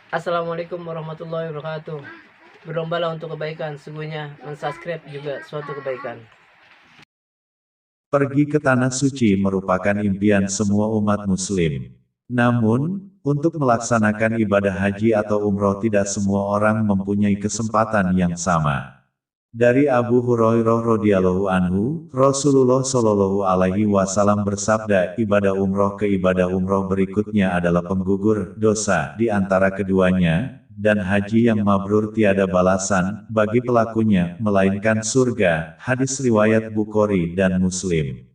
Assalamualaikum warahmatullahi wabarakatuh. Berlombalah untuk kebaikan, sesungguhnya mensubscribe juga suatu kebaikan. Pergi ke Tanah Suci merupakan impian semua umat Muslim. Namun, untuk melaksanakan ibadah haji atau umroh tidak semua orang mempunyai kesempatan yang sama. Dari Abu Hurairah radhiyallahu anhu, Rasulullah shallallahu alaihi wasallam bersabda, ibadah umroh ke ibadah umroh berikutnya adalah penggugur dosa di antara keduanya, dan haji yang mabrur tiada balasan bagi pelakunya, melainkan surga. Hadis riwayat Bukhari dan Muslim.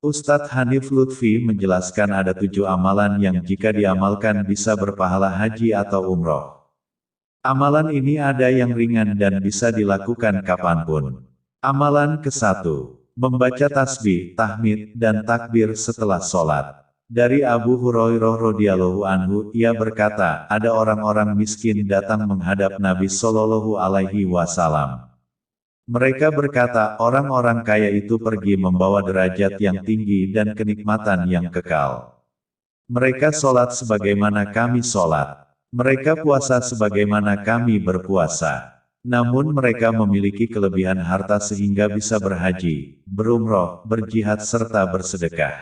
Ustadz Hanif Lutfi menjelaskan ada 7 amalan yang jika diamalkan bisa berpahala haji atau umroh. Amalan ini ada yang ringan dan bisa dilakukan kapanpun. Amalan ke-1. Membaca tasbih, tahmid, dan takbir setelah sholat. Dari Abu Hurairah radhiyallahu anhu, ia berkata, ada orang-orang miskin datang menghadap Nabi Shallallahu alaihi wasallam. Mereka berkata, orang-orang kaya itu pergi membawa derajat yang tinggi dan kenikmatan yang kekal. Mereka sholat sebagaimana kami sholat. Mereka puasa sebagaimana kami berpuasa. Namun mereka memiliki kelebihan harta sehingga bisa berhaji, berumroh, berjihad serta bersedekah.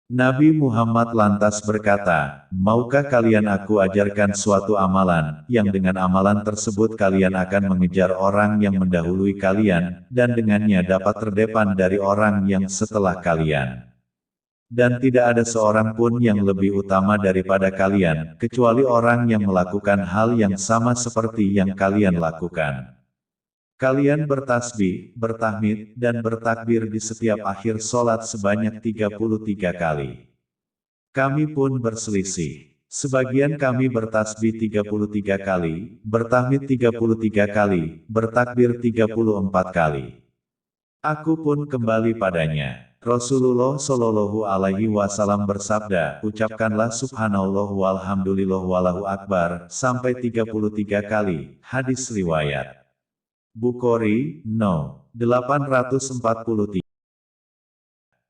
Nabi Muhammad lantas berkata, maukah kalian aku ajarkan suatu amalan, yang dengan amalan tersebut kalian akan mengejar orang yang mendahului kalian, dan dengannya dapat terdepan dari orang yang setelah kalian. Dan tidak ada seorang pun yang lebih utama daripada kalian, kecuali orang yang melakukan hal yang sama seperti yang kalian lakukan. Kalian bertasbih, bertahmid, dan bertakbir di setiap akhir sholat sebanyak 33 kali. Kami pun berselisih. Sebagian kami bertasbih 33 kali, bertahmid 33 kali, bertakbir 34 kali. Aku pun kembali padanya. Rasulullah Shallallahu alaihi wasallam bersabda, ucapkanlah subhanallah walhamdulillah wallahu akbar, sampai 33 kali. Hadis riwayat Bukhari, No. 843.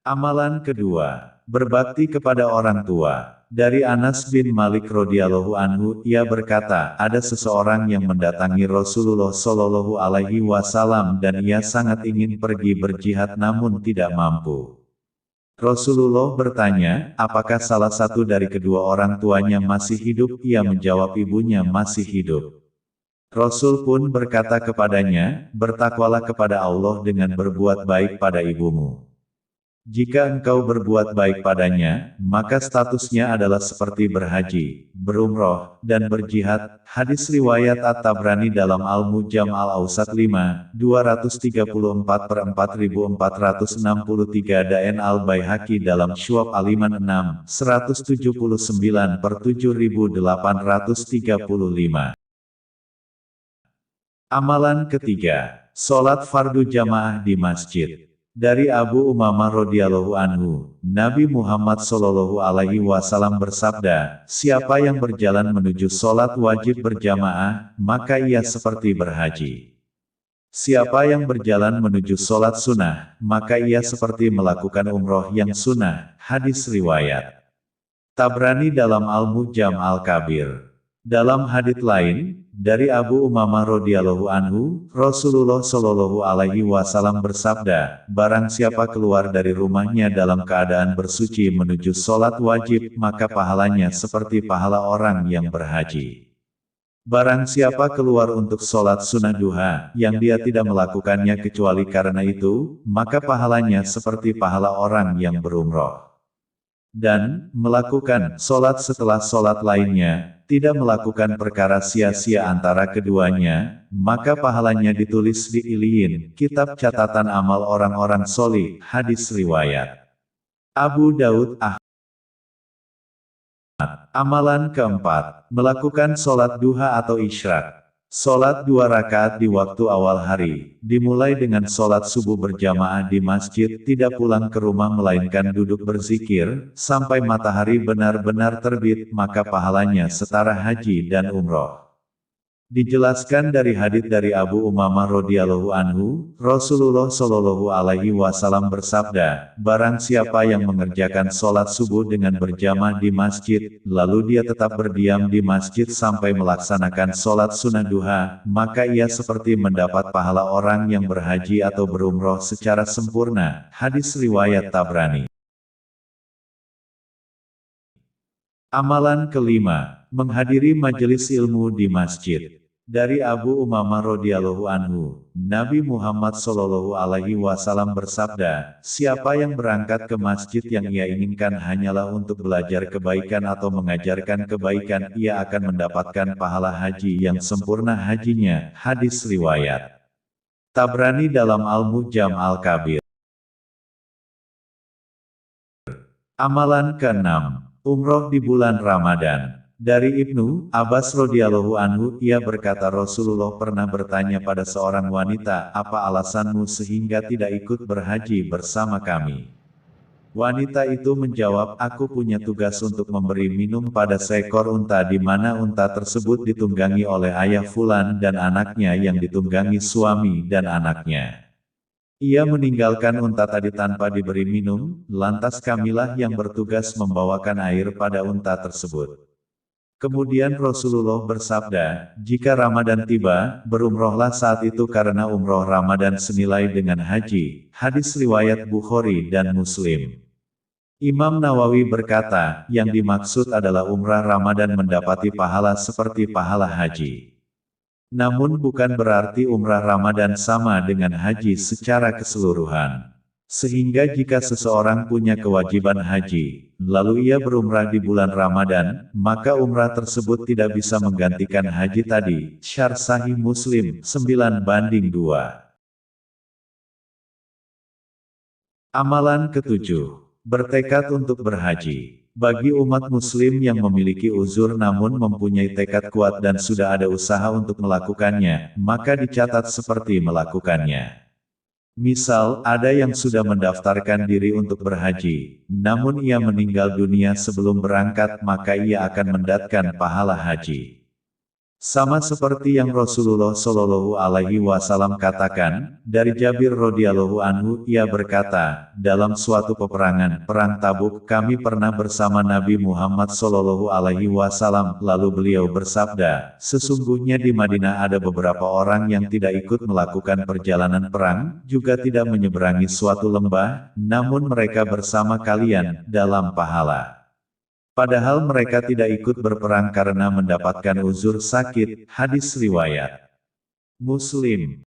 Amalan kedua, berbakti kepada orang tua. Dari Anas bin Malik radhiyallahu anhu, ia berkata, ada seseorang yang mendatangi Rasulullah shallallahu alaihi wasallam dan ia sangat ingin pergi berjihad namun tidak mampu. Rasulullah bertanya, apakah salah satu dari kedua orang tuanya masih hidup? Ia menjawab ibunya masih hidup. Rasul pun berkata kepadanya, bertakwalah kepada Allah dengan berbuat baik pada ibumu. Jika engkau berbuat baik padanya, maka statusnya adalah seperti berhaji, berumroh, dan berjihad. Hadis riwayat At-Tabrani dalam Al-Mujam Al-Awsat 5, 234 per 4463 dan Al-Baihaqi dalam Syu'ab Al-Iman 6, 179 per 7835. Amalan ketiga, sholat fardu jamaah di masjid. Dari Abu Umamah radhiyallahu anhu, Nabi Muhammad shallallahu alaihi wasallam bersabda, siapa yang berjalan menuju sholat wajib berjamaah, maka ia seperti berhaji. Siapa yang berjalan menuju sholat sunnah, maka ia seperti melakukan umroh yang sunnah. Hadis riwayat Tabrani dalam Al-Mujam Al-Kabir. Dalam hadits lain, dari Abu Umamah radhiyallahu anhu, Rasulullah shallallahu alaihi wasallam bersabda, barang siapa keluar dari rumahnya dalam keadaan bersuci menuju sholat wajib, maka pahalanya seperti pahala orang yang berhaji. Barang siapa keluar untuk sholat sunnah duha, yang dia tidak melakukannya kecuali karena itu, maka pahalanya seperti pahala orang yang berumroh. Dan, melakukan sholat setelah sholat lainnya, tidak melakukan perkara sia-sia antara keduanya, maka pahalanya ditulis di Iliyin, kitab catatan amal orang-orang solih. Hadis riwayat Abu Daud Ahmad. Amalan keempat, melakukan sholat duha atau isyraq. Sholat 2 rakaat di waktu awal hari, dimulai dengan sholat subuh berjamaah di masjid, tidak pulang ke rumah melainkan duduk berzikir, sampai matahari benar-benar terbit, maka pahalanya setara haji dan umroh. Dijelaskan dari hadits dari Abu Umamah radhiyallahu anhu, Rasulullah shallallahu alaihi wasallam bersabda, barang siapa yang mengerjakan sholat subuh dengan berjamaah di masjid, lalu dia tetap berdiam di masjid sampai melaksanakan sholat sunnah duha, maka ia seperti mendapat pahala orang yang berhaji atau berumroh secara sempurna. Hadis riwayat Tabrani. Amalan kelima, menghadiri majelis ilmu di masjid. Dari Abu Umamah radhiyallahu anhu, Nabi Muhammad shallallahu alaihi wasallam bersabda, siapa yang berangkat ke masjid yang ia inginkan hanyalah untuk belajar kebaikan atau mengajarkan kebaikan, ia akan mendapatkan pahala haji yang sempurna hajinya. Hadis riwayat Tabrani dalam Al-Mu'jam Al-Kabir. Amalan keenam, umroh di bulan Ramadan. Dari Ibnu Abbas radhiyallahu anhu, ia berkata Rasulullah pernah bertanya pada seorang wanita, apa alasanmu sehingga tidak ikut berhaji bersama kami? Wanita itu menjawab, aku punya tugas untuk memberi minum pada seekor unta di mana unta tersebut ditunggangi oleh ayah fulan dan anaknya yang ditunggangi suami dan anaknya. Ia meninggalkan unta tadi tanpa diberi minum, lantas kamilah yang bertugas membawakan air pada unta tersebut. Kemudian Rasulullah bersabda, jika Ramadan tiba, berumrohlah saat itu karena umroh Ramadan senilai dengan haji. Hadis riwayat Bukhari dan Muslim. Imam Nawawi berkata, yang dimaksud adalah umrah Ramadan mendapati pahala seperti pahala haji. Namun bukan berarti umrah Ramadan sama dengan haji secara keseluruhan. Sehingga jika seseorang punya kewajiban haji, lalu ia berumrah di bulan Ramadan, maka umrah tersebut tidak bisa menggantikan haji tadi. Syarh Sahih Muslim, 9:2. Amalan ketujuh, bertekad untuk berhaji. Bagi umat muslim yang memiliki uzur namun mempunyai tekad kuat dan sudah ada usaha untuk melakukannya, maka dicatat seperti melakukannya. Misal, ada yang sudah mendaftarkan diri untuk berhaji, namun ia meninggal dunia sebelum berangkat, maka ia akan mendapatkan pahala haji. Sama seperti yang Rasulullah Shallallahu Alaihi Wasallam katakan, dari Jabir radhiyallahu anhu, ia berkata, dalam suatu peperangan, perang Tabuk, kami pernah bersama Nabi Muhammad Shallallahu Alaihi Wasallam, lalu beliau bersabda, sesungguhnya di Madinah ada beberapa orang yang tidak ikut melakukan perjalanan perang, juga tidak menyeberangi suatu lembah, namun mereka bersama kalian, dalam pahala. Padahal mereka tidak ikut berperang karena mendapatkan uzur sakit. Hadis riwayat Muslim.